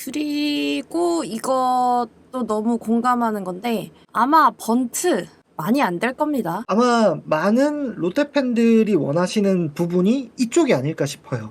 그리고 이것도 너무 공감하는 건데 아마 번트 많이 안 될 겁니다. 아마 많은 롯데 팬들이 원하시는 부분이 이쪽이 아닐까 싶어요.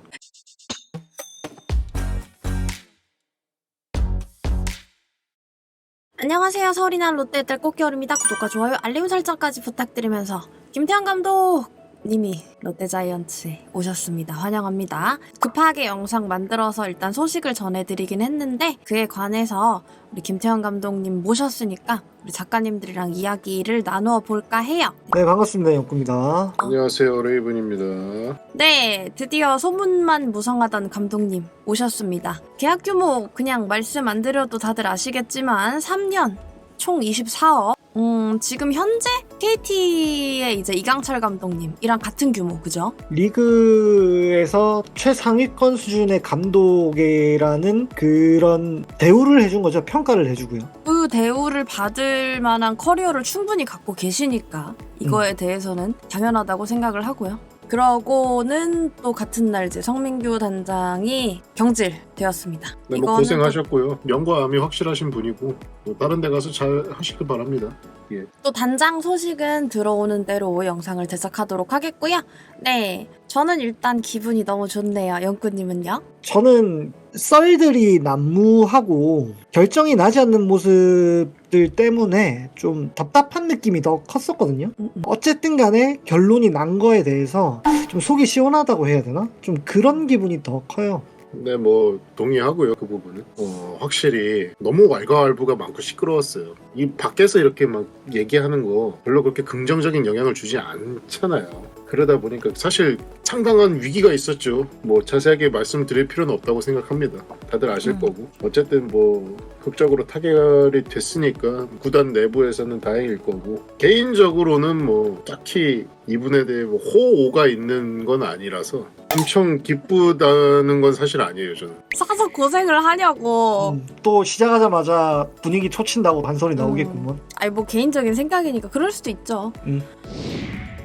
안녕하세요. 서울이 난 롯데들 꽃겨울입니다. 구독과 좋아요, 알림 설정까지 부탁드리면서 김태형 감독님이 롯데자이언츠에 오셨습니다. 환영합니다. 급하게 영상 만들어서 일단 소식을 전해드리긴 했는데 그에 관해서 우리 김태형 감독님 모셨으니까 우리 작가님들이랑 이야기를 나누어 볼까 해요. 네, 반갑습니다. 영구입니다. 안녕하세요, 레이븐입니다. 네, 드디어 소문만 무성하던 감독님 오셨습니다. 계약 규모 그냥 말씀 안 드려도 다들 아시겠지만 3년 총 24억. 지금 현재 KT의 이제 이강철 감독님이랑 같은 규모, 그죠? 리그에서 최상위권 수준의 감독이라는 그런 대우를 해준 거죠. 평가를 해주고요. 그 대우를 받을 만한 커리어를 충분히 갖고 계시니까 이거에 대해서는 당연하다고 생각을 하고요. 그러고는 또 같은 날 이제 성민규 단장이 경질되었습니다. 네, 이거는 고생하셨고요. 명과 암이 확실하신 분이고 다른 데 가서 잘 하시길 바랍니다. 또 단장 소식은 들어오는 대로 영상을 제작하도록 하겠고요. 네, 저는 일단 기분이 너무 좋네요. 영구님은요? 저는 썰들이 난무하고 결정이 나지 않는 모습들 때문에 좀 답답한 느낌이 더 컸었거든요. 어쨌든 간에 결론이 난 거에 대해서 좀 속이 시원하다고 해야 되나? 좀 그런 기분이 더 커요. 네, 뭐 동의하고요, 그 부분은. 확실히 너무 왈가왈부가 많고 시끄러웠어요. 이 밖에서 이렇게 막 얘기하는 거 별로 그렇게 긍정적인 영향을 주지 않잖아요. 그러다 보니까 사실 상당한 위기가 있었죠. 뭐 자세하게 말씀드릴 필요는 없다고 생각합니다. 다들 아실 거고. 어쨌든 뭐 극적으로 타결이 됐으니까 구단 내부에서는 다행일 거고, 개인적으로는 뭐 딱히 이분에 대해 뭐 호오가 있는 건 아니라서 엄청 기쁘다는 건 사실 아니에요, 저는. 사서 고생을 하냐고. 또 시작하자마자 분위기 초친다고 반소리 나오겠구먼. 아니 뭐 개인적인 생각이니까 그럴 수도 있죠. 음.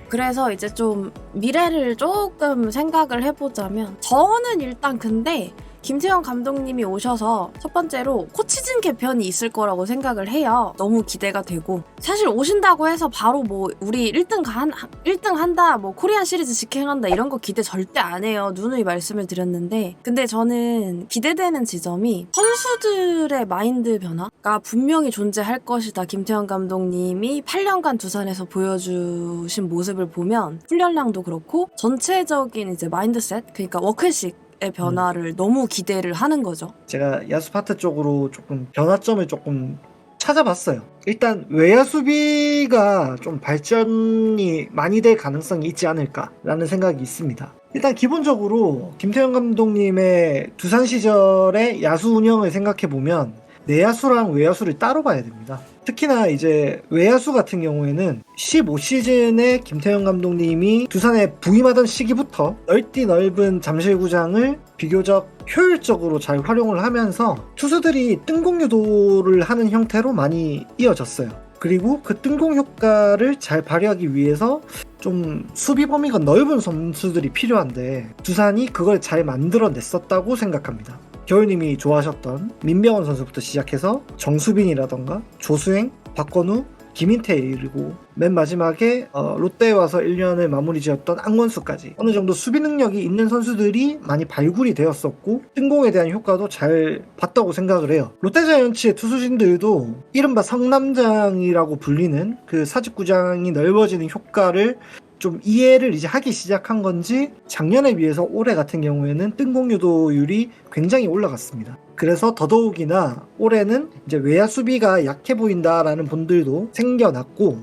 그래서 이제 좀 미래를 조금 생각을 해보자면 저는 일단 근데 김태형 감독님이 오셔서 첫 번째로 코치진 개편이 있을 거라고 생각을 해요. 너무 기대가 되고, 사실 오신다고 해서 바로 뭐 우리 1등 한다, 뭐 코리안 시리즈 직행한다 이런 거 기대 절대 안 해요. 누누이 말씀을 드렸는데, 근데 저는 기대되는 지점이 선수들의 마인드 변화가 분명히 존재할 것이다. 김태형 감독님이 8년간 두산에서 보여주신 모습을 보면 훈련량도 그렇고 전체적인 이제 마인드셋, 그러니까 워크식 의 변화를 너무 기대를 하는 거죠. 제가 야수 파트 쪽으로 조금 변화점을 조금 찾아봤어요. 일단 외야 수비가 좀 발전이 많이 될 가능성이 있지 않을까라는 생각이 있습니다. 일단 기본적으로 김태형 감독님의 두산 시절의 야수 운영을 생각해보면 내야수랑 외야수를 따로 봐야 됩니다. 특히나 이제 외야수 같은 경우에는 15시즌에 김태형 감독님이 두산에 부임하던 시기부터 넓디 넓은 잠실구장을 비교적 효율적으로 잘 활용을 하면서 투수들이 뜬공 유도를 하는 형태로 많이 이어졌어요. 그리고 그 뜬공 효과를 잘 발휘하기 위해서 좀 수비 범위가 넓은 선수들이 필요한데 두산이 그걸 잘 만들어냈었다고 생각합니다. 겨울님이 좋아하셨던 민병헌 선수부터 시작해서 정수빈이라던가 조수행, 박건우, 김인태 이르고 맨 마지막에 롯데에 와서 1년을 마무리 지었던 안건수까지 어느 정도 수비 능력이 있는 선수들이 많이 발굴이 되었었고 뜬공에 대한 효과도 잘 봤다고 생각을 해요. 롯데자이언츠의 투수진들도 이른바 성남장이라고 불리는 그 사직구장이 넓어지는 효과를 좀 이해를 이제 하기 시작한 건지 작년에 비해서 올해 같은 경우에는 뜬공 유도율이 굉장히 올라갔습니다. 그래서 더더욱이나 올해는 이제 외야 수비가 약해 보인다라는 분들도 생겨났고,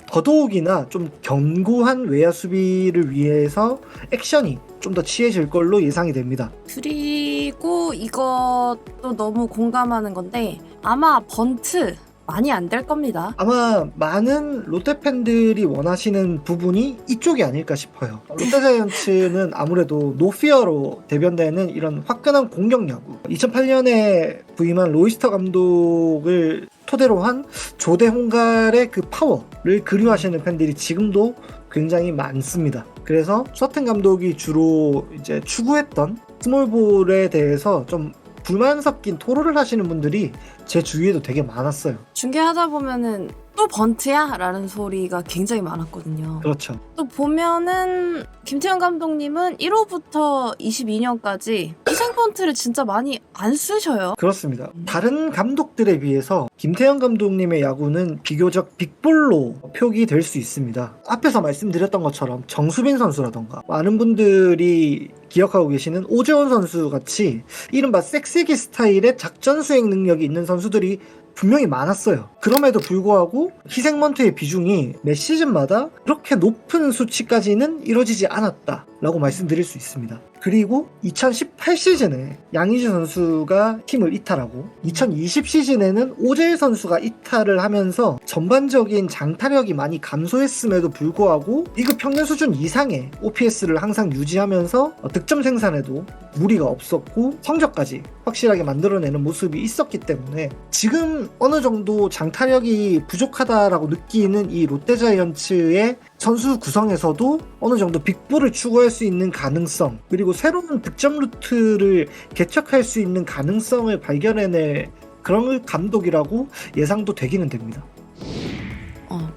더더욱이나 좀 견고한 외야 수비를 위해서 액션이 좀 더 취해질 걸로 예상이 됩니다. 그리고 이것도 너무 공감하는 건데 아마 번트 많이 안 될 겁니다. 아마 많은 롯데 팬들이 원하시는 부분이 이쪽이 아닐까 싶어요. 롯데자이언츠는 아무래도 노피어로 대변되는 이런 화끈한 공격 야구, 2008년에 부임한 로이스터 감독을 토대로 한 조대 홍갈의 그 파워를 그리워하시는 팬들이 지금도 굉장히 많습니다. 그래서 서튼 감독이 주로 이제 추구했던 스몰볼에 대해서 좀 불만 섞인 토로를 하시는 분들이 제 주위에도 되게 많았어요. 중계하다 보면은 또 번트야? 라는 소리가 굉장히 많았거든요. 그렇죠. 또 보면은 김태형 감독님은 1호부터 22년까지 희생 번트를 진짜 많이 안 쓰셔요. 그렇습니다. 다른 감독들에 비해서 김태형 감독님의 야구는 비교적 빅볼로 표기될 수 있습니다. 앞에서 말씀드렸던 것처럼 정수빈 선수라던가 많은 분들이 기억하고 계시는 오재원 선수 같이 이른바 섹시기 스타일의 작전 수행 능력이 있는 선수들이 분명히 많았어요. 그럼에도 불구하고 희생번트의 비중이 매 시즌마다 그렇게 높은 수치까지는 이루어지지 않았다라고 말씀드릴 수 있습니다. 그리고 2018 시즌에 양의지 선수가 팀을 이탈하고 2020 시즌에는 오재일 선수가 이탈을 하면서 전반적인 장타력이 많이 감소했음에도 불구하고 리그 평균 수준 이상의 OPS를 항상 유지하면서 득점 생산에도 무리가 없었고 성적까지 확실하게 만들어내는 모습이 있었기 때문에 지금 어느 정도 장타력이 부족하다라고 느끼는 이 롯데자이언츠의 선수 구성에서도 어느 정도 빅볼을 추구할 수 있는 가능성, 그리고 새로운 득점 루트를 개척할 수 있는 가능성을 발견해낼 그런 감독이라고 예상도 되기는 됩니다.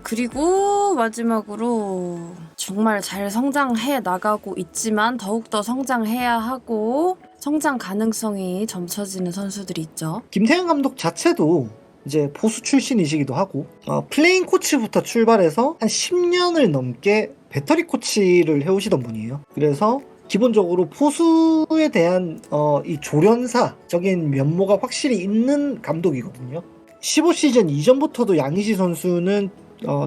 그리고 마지막으로 정말 잘 성장해 나가고 있지만 더욱더 성장해야 하고 성장 가능성이 점쳐지는 선수들이 있죠. 김태형 감독 자체도 이제 포수 출신이시기도 하고 플레잉 코치부터 출발해서 한 10년을 넘게 배터리 코치를 해오시던 분이에요. 그래서 기본적으로 포수에 대한 이 조련사적인 면모가 확실히 있는 감독이거든요. 15시즌 이전부터도 양의지 선수는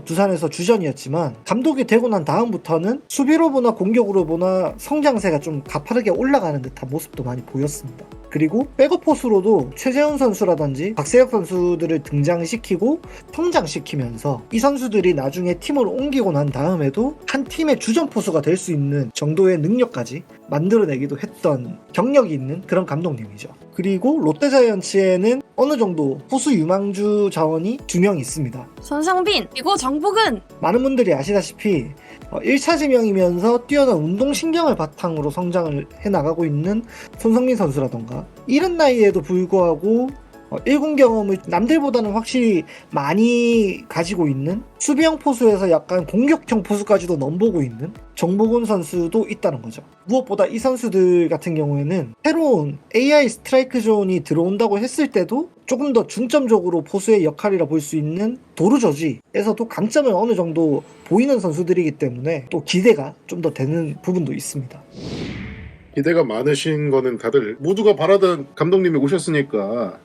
두산에서 주전이었지만 감독이 되고 난 다음부터는 수비로 보나 공격으로 보나 성장세가 좀 가파르게 올라가는 듯한 모습도 많이 보였습니다. 그리고 백업 포수로도 최재훈 선수라든지 박세혁 선수들을 등장시키고 성장시키면서 이 선수들이 나중에 팀을 옮기고 난 다음에도 한 팀의 주전 포수가 될 수 있는 정도의 능력까지 만들어내기도 했던 경력이 있는 그런 감독님이죠. 그리고 롯데자이언츠에는 어느 정도 포수 유망주 자원이 2명 있습니다. 손상빈 그리고 정복은 많은 분들이 아시다시피 1차 지명이면서 뛰어난 운동신경을 바탕으로 성장을 해나가고 있는 손성민 선수라던가 이른 나이에도 불구하고 1군 경험을 남들보다는 확실히 많이 가지고 있는 수비형 포수에서 약간 공격형 포수까지도 넘보고 있는 정보곤 선수도 있다는 거죠. 무엇보다 이 선수들 같은 경우에는 새로운 AI 스트라이크 존이 들어온다고 했을 때도 조금 더 중점적으로 포수의 역할이라 볼 수 있는 도루 저지에서도 강점을 어느 정도 보이는 선수들이기 때문에 또 기대가 좀 더 되는 부분도 있습니다. 기대가 많으신 거는 다들 모두가 바라던 감독님이 오셨으니까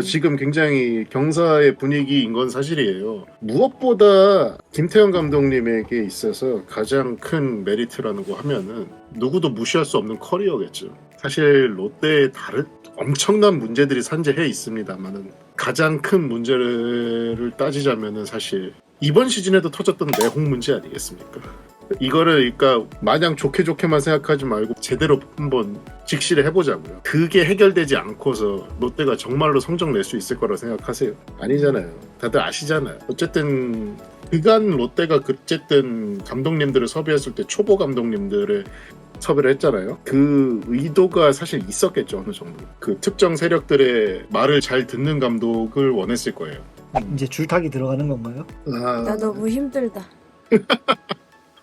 지금 굉장히 경사의 분위기인 건 사실이에요. 무엇보다 김태형 감독님에게 있어서 가장 큰 메리트라는 거 하면은 누구도 무시할 수 없는 커리어겠죠. 사실 롯데에 다른 엄청난 문제들이 산재해 있습니다만은 가장 큰 문제를 따지자면은 사실 이번 시즌에도 터졌던 내홍 문제 아니겠습니까? 이거를 그러니까 마냥 좋게만 생각하지 말고 제대로 한번 직시를 해보자고요. 그게 해결되지 않고서 롯데가 정말로 성적 낼 수 있을 거라고 생각하세요? 아니잖아요. 다들 아시잖아요. 어쨌든 그간 롯데가 어쨌든 감독님들을 섭외했을 때 초보 감독님들을 섭외를 했잖아요. 그 의도가 사실 있었겠죠. 어느 정도. 그 특정 세력들의 말을 잘 듣는 감독을 원했을 거예요. 이제 줄타기 들어가는 건가요? 나 너무 힘들다.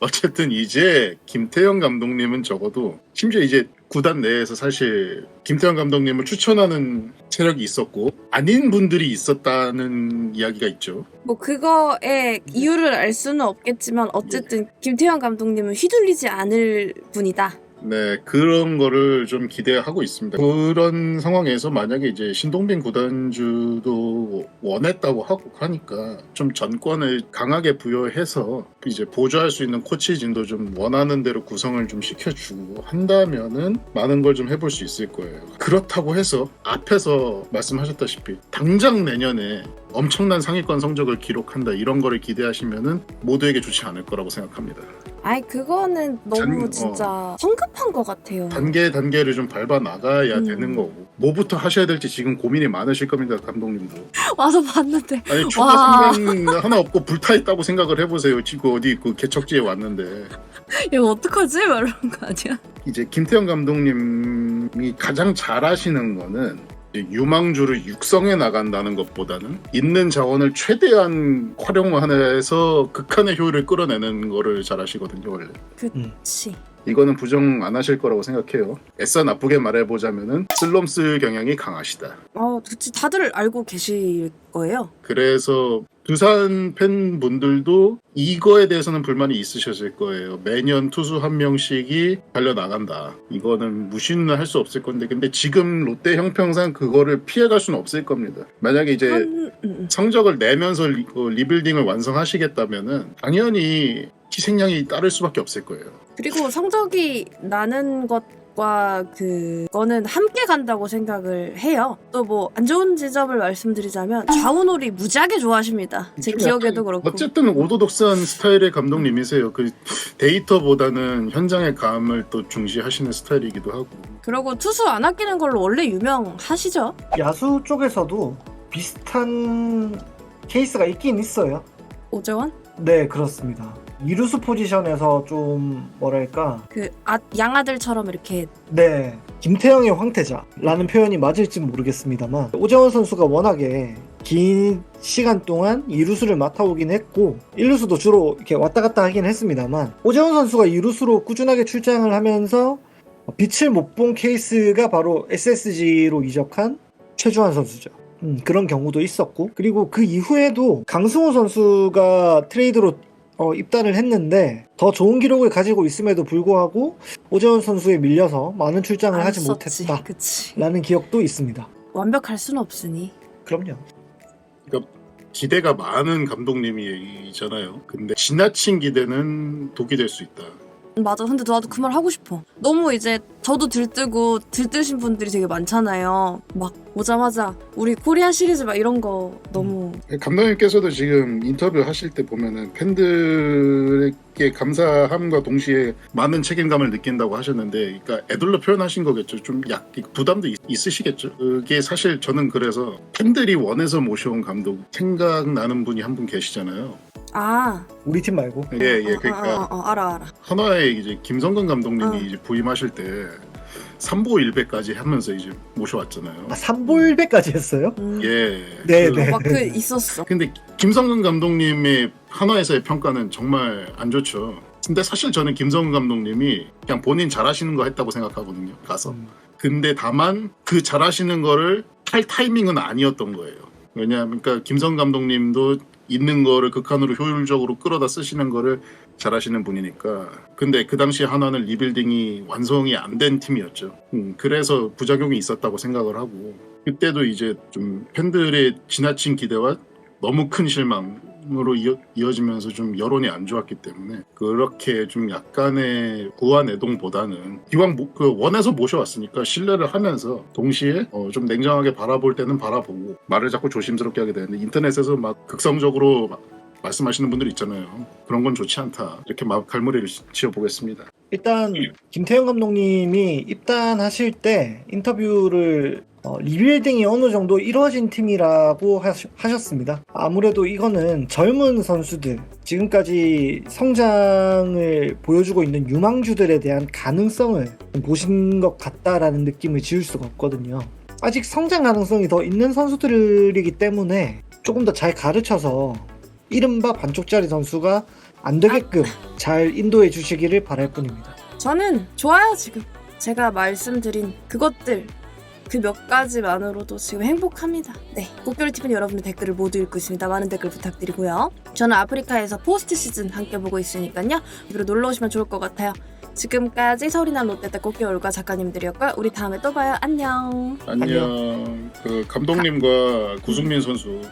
어쨌든 이제 김태형 감독님은 적어도 심지어 이제 구단 내에서 사실 김태형 감독님을 추천하는 세력이 있었고 아닌 분들이 있었다는 이야기가 있죠. 뭐 그거의 이유를 알 수는 없겠지만 어쨌든 김태형 감독님은 휘둘리지 않을 분이다. 네, 그런 거를 좀 기대하고 있습니다. 그런 상황에서 만약에 이제 신동빈 구단주도 원했다고 하고 하니까 좀 전권을 강하게 부여해서 이제 보조할 수 있는 코치진도 좀 원하는 대로 구성을 좀 시켜주고 한다면은 많은 걸 좀 해볼 수 있을 거예요. 그렇다고 해서 앞에서 말씀하셨다시피 당장 내년에 엄청난 상위권 성적을 기록한다 이런 거를 기대하시면은 모두에게 좋지 않을 거라고 생각합니다. 아이 그거는 너무 진짜 성급한 것 같아요. 단계를 좀 밟아 나가야 되는 거고 뭐부터 하셔야 될지 지금 고민이 많으실 겁니다. 감독님도 와서 봤는데 아니 추가 생명 하나 없고 불타 있다고 생각을 해보세요. 지금 어디 그 개척지에 왔는데 이거 어떡하지? 막 이런 거 아니야? 이제 김태형 감독님이 가장 잘하시는 거는 유망주를 육성해 나간다는 것보다는 있는 자원을 최대한 활용해서 극한의 효율을 끌어내는 거를 잘하시거든요, 원래. 그치. 이거는 부정 안 하실 거라고 생각해요. 애써 나쁘게 말해보자면은 슬럼스 경향이 강하시다. 그치. 다들 알고 계실 거예요. 그래서 두산 팬분들도 이거에 대해서는 불만이 있으셨을 거예요. 매년 투수 한 명씩이 달려나간다. 이거는 무시는 할 수 없을 건데, 근데 지금 롯데 형평상 그거를 피해갈 수는 없을 겁니다. 만약에 이제 성적을 내면서 리빌딩을 완성하시겠다면은 당연히 희생양이 따를 수밖에 없을 거예요. 그리고 성적이 나는 것과 그거는 함께 간다고 생각을 해요. 또 뭐 안 좋은 지점을 말씀드리자면 좌우놀이 무지하게 좋아하십니다. 제 기억에도 그렇고. 어쨌든 오도독스한 스타일의 감독님이세요. 그 데이터보다는 현장의 감을 또 중시하시는 스타일이기도 하고. 그리고 투수 안 아끼는 걸로 원래 유명하시죠? 야수 쪽에서도 비슷한 케이스가 있긴 있어요. 오재원? 네, 그렇습니다. 이루수 포지션에서 좀 뭐랄까, 양아들처럼 이렇게. 네, 김태형의 황태자라는 표현이 맞을지 모르겠습니다만, 오재원 선수가 워낙에 긴 시간 동안 이루수를 맡아오긴 했고 1루수도 주로 이렇게 왔다 갔다 하긴 했습니다만, 오재원 선수가 이루수로 꾸준하게 출장을 하면서 빛을 못 본 케이스가 바로 SSG로 이적한 최주환 선수죠. 그런 경우도 있었고, 그리고 그 이후에도 강승호 선수가 트레이드로 입단을 했는데 더 좋은 기록을 가지고 있음에도 불구하고 오재원 선수에 밀려서 많은 출장을 하지 썼지. 못했다라는 그치. 기억도 있습니다. 완벽할 수는 없으니. 그럼요. 그러니까 기대가 많은 감독님이잖아요. 근데 지나친 기대는 독이 될 수 있다. 맞아. 근데 나도 그 말 하고 싶어. 너무 이제 저도 들뜨신 분들이 되게 많잖아요. 막 오자마자 우리 코리안 시리즈 막 이런 거 너무. 감독님께서도 지금 인터뷰 하실 때 보면은 팬들에게 감사함과 동시에 많은 책임감을 느낀다고 하셨는데, 그러니까 애들로 표현하신 거겠죠. 좀 부담도 있으시겠죠. 그게 사실 저는 그래서 팬들이 원해서 모셔온 감독 생각나는 분이 한 분 계시잖아요. 우리 팀 말고. 예, 그러니까 알아. 하나의 이제 김성근 감독님이 이제 부임하실 때 3보 1배까지 하면서 이제 모셔왔잖아요. 3볼배까지 했어요? 예. 네. 막 있었어. 근데 김성근 감독님의 한화에서의 평가는 정말 안 좋죠. 근데 사실 저는 김성근 감독님이 그냥 본인 잘하시는 거 했다고 생각하거든요. 가서. 근데 다만 그 잘하시는 거를 할 타이밍은 아니었던 거예요. 왜냐하면 그러니까 김성근 감독님도 있는 거를 극한으로 효율적으로 끌어다 쓰시는 거를 잘하시는 분이니까. 근데 그 당시 하나는 리빌딩이 완성이 안 된 팀이었죠. 그래서 부작용이 있었다고 생각을 하고, 그때도 이제 좀 팬들의 지나친 기대와 너무 큰 실망으로 이어지면서 좀 여론이 안 좋았기 때문에 그렇게 좀 약간의 구안애동보다는 기왕 원해서 모셔왔으니까 신뢰를 하면서 동시에 좀 냉정하게 바라볼 때는 바라보고 말을 자꾸 조심스럽게 하게 되는데, 인터넷에서 막 극성적으로 말씀하시는 분들 있잖아요. 그런 건 좋지 않다. 이렇게 갈무리를 지어보겠습니다. 일단 김태형 감독님이 입단하실 때 인터뷰를 리빌딩이 어느 정도 이루어진 팀이라고 하셨습니다. 아무래도 이거는 젊은 선수들, 지금까지 성장을 보여주고 있는 유망주들에 대한 가능성을 보신 것 같다라는 느낌을 지울 수가 없거든요. 아직 성장 가능성이 더 있는 선수들이기 때문에 조금 더 잘 가르쳐서 이른바 반쪽짜리 선수가 안 되게끔 잘 인도해 주시기를 바랄 뿐입니다. 저는 좋아요. 지금 제가 말씀드린 그것들, 그 몇 가지만으로도 지금 행복합니다. 네, 꽃별이 TV는 여러분의 댓글을 모두 읽고 있습니다. 많은 댓글 부탁드리고요. 저는 아프리카에서 포스트 시즌 함께 보고 있으니까요. 입으로 놀러 오시면 좋을 것 같아요. 지금까지 서울이나 롯데때 꽃겨울과 작가님들이었고요. 우리 다음에 또 봐요. 안녕. 안녕. 그 감독님과 구승민 선수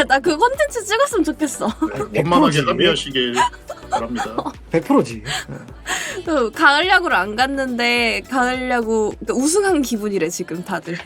나 그 콘텐츠 찍었으면 좋겠어. 원만하게 합의하시길 바랍니다. 100%지. 가을 야구를 안 갔는데 가을 야구 우승한 기분이래 지금 다들.